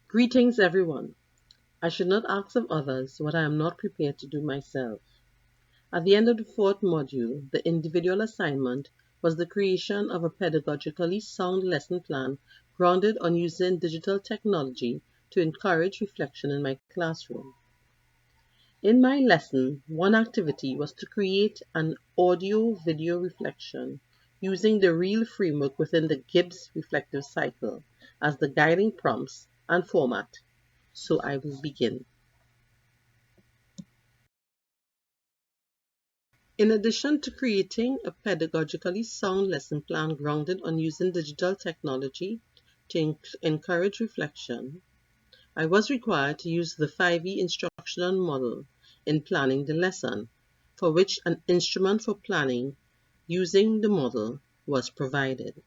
Greetings, everyone. I should not ask of others what I am not prepared to do myself. At the end of the fourth module, the individual assignment was the creation of a pedagogically sound lesson plan grounded on using digital technology to encourage reflection in my classroom. In my lesson, one activity was to create an audio-video reflection using the reel framework within the Gibbs reflective cycle as the guiding prompts and format. So I will begin. In addition to creating a pedagogically sound lesson plan grounded on using digital technology to encourage reflection, I was required to use the 5E instructional model in planning the lesson, for which an instrument for planning using the model was provided.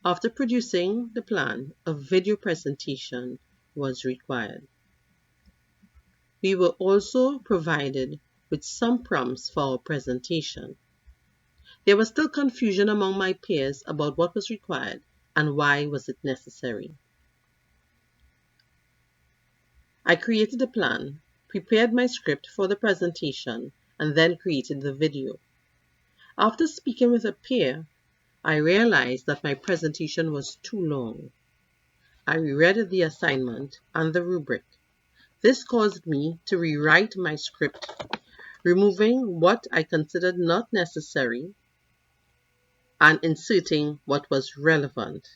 After producing the plan, a video presentation was required. We were also provided with some prompts for our presentation. There was still confusion among my peers about what was required and why was it necessary. I created a plan, prepared my script for the presentation, and then created the video. After speaking with a peer, I realized that my presentation was too long. I reread the assignment and the rubric. This caused me to rewrite my script, removing what I considered not necessary and inserting what was relevant.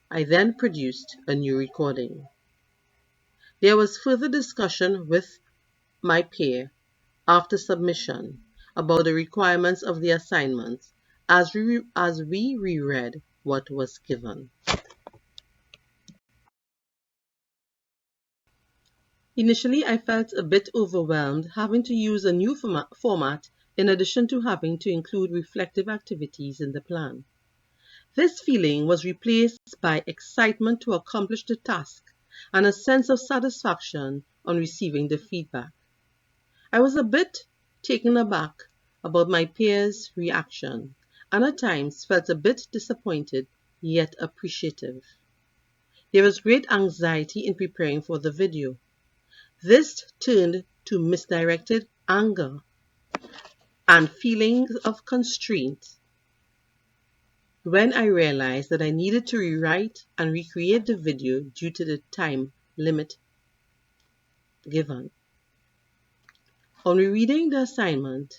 I then produced a new recording. There was further discussion with my peer after submission about the requirements of the assignments as we reread what was given. Initially, I felt a bit overwhelmed having to use a new format in addition to having to include reflective activities in the plan. This feeling was replaced by excitement to accomplish the task and a sense of satisfaction on receiving the feedback. I was a bit taken aback about my peers' reaction and at times felt a bit disappointed yet appreciative. There was great anxiety in preparing for the video. This turned to misdirected anger and feelings of constraint when I realized that I needed to rewrite and recreate the video due to the time limit given. On rereading the assignment,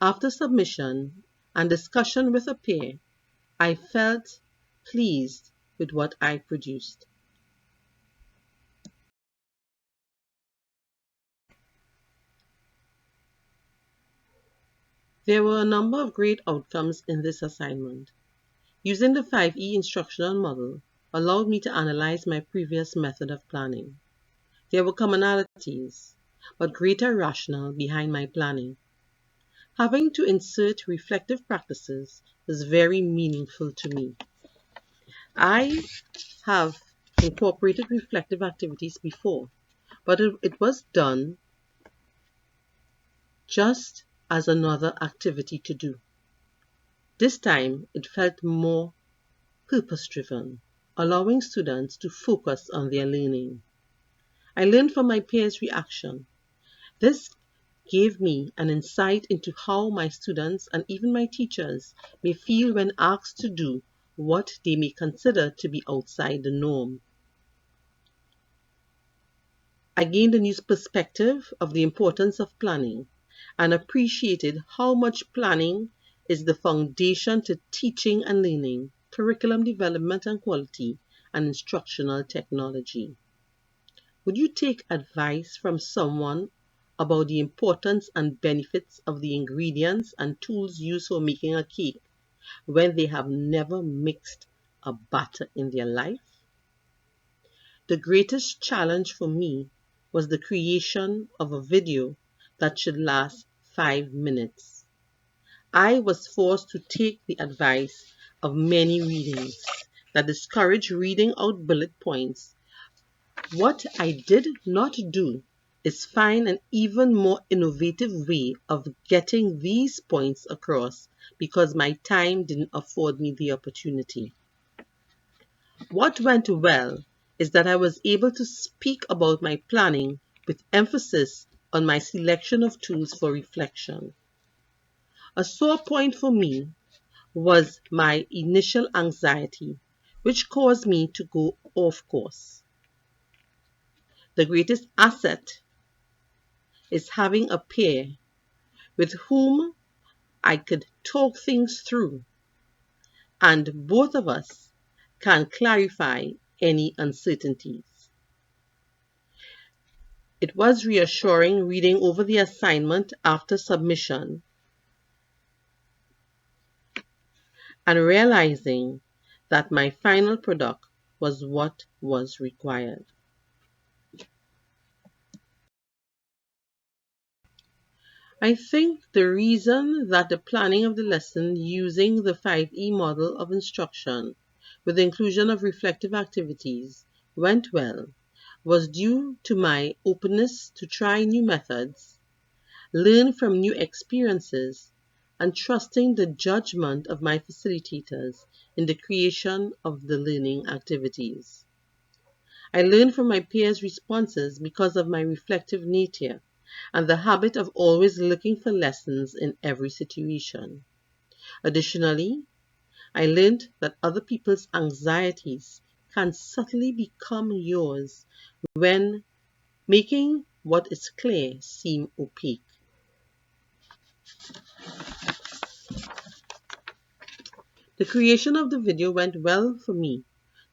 after submission and discussion with a peer, I felt pleased with what I produced. There were a number of great outcomes in this assignment. Using the 5E instructional model allowed me to analyze my previous method of planning. There were commonalities, but greater rationale behind my planning. Having to insert reflective practices was very meaningful to me. I have incorporated reflective activities before, but it was done just as another activity to do. This time, it felt more purpose-driven, allowing students to focus on their learning. I learned from my peers' reaction. This gave me an insight into how my students and even my teachers may feel when asked to do what they may consider to be outside the norm. I gained a new perspective of the importance of planning and appreciated how much planning is the foundation to teaching and learning, curriculum development and quality, and instructional technology. Would you take advice from someone about the importance and benefits of the ingredients and tools used for making a cake when they have never mixed a batter in their life? The greatest challenge for me was the creation of a video that should last 5 minutes. I was forced to take the advice of many readings that discourage reading out bullet points. What I did not do is find an even more innovative way of getting these points across because my time didn't afford me the opportunity. What went well is that I was able to speak about my planning with emphasis on my selection of tools for reflection. A sore point for me was my initial anxiety, which caused me to go off course. The greatest asset is having a peer with whom I could talk things through, and both of us can clarify any uncertainties. It was reassuring reading over the assignment after submission and realizing that my final product was what was required. I think the reason that the planning of the lesson using the 5E model of instruction with the inclusion of reflective activities went well was due to my openness to try new methods, learn from new experiences, and trusting the judgment of my facilitators in the creation of the learning activities. I learned from my peers' responses because of my reflective nature and the habit of always looking for lessons in every situation. Additionally, I learned that other people's anxieties can subtly become yours when making what is clear seem opaque. The creation of the video went well for me,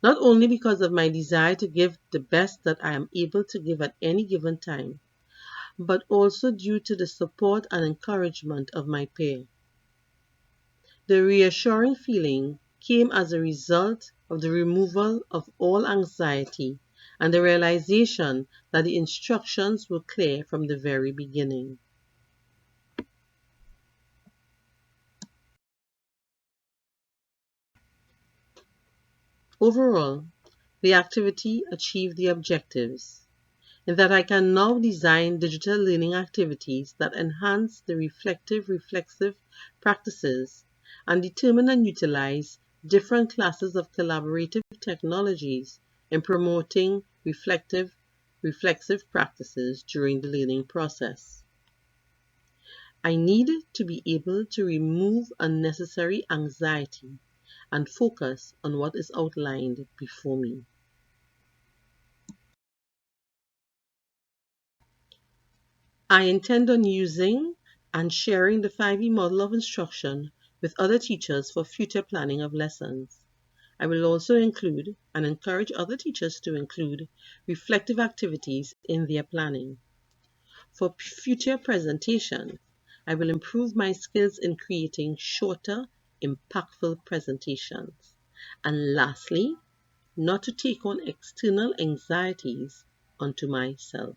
not only because of my desire to give the best that I am able to give at any given time, but also due to the support and encouragement of my peer. The reassuring feeling came as a result of the removal of all anxiety and the realization that the instructions were clear from the very beginning. Overall, the activity achieved the objectives in that I can now design digital learning activities that enhance the reflexive practices and determine and utilize different classes of collaborative technologies in promoting reflexive practices during the learning process. I needed to be able to remove unnecessary anxiety and focus on what is outlined before me. I intend on using and sharing the 5E model of instruction with other teachers for future planning of lessons. I will also include and encourage other teachers to include reflective activities in their planning. For future presentations, I will improve my skills in creating shorter, impactful presentations. And lastly, not to take on external anxieties onto myself.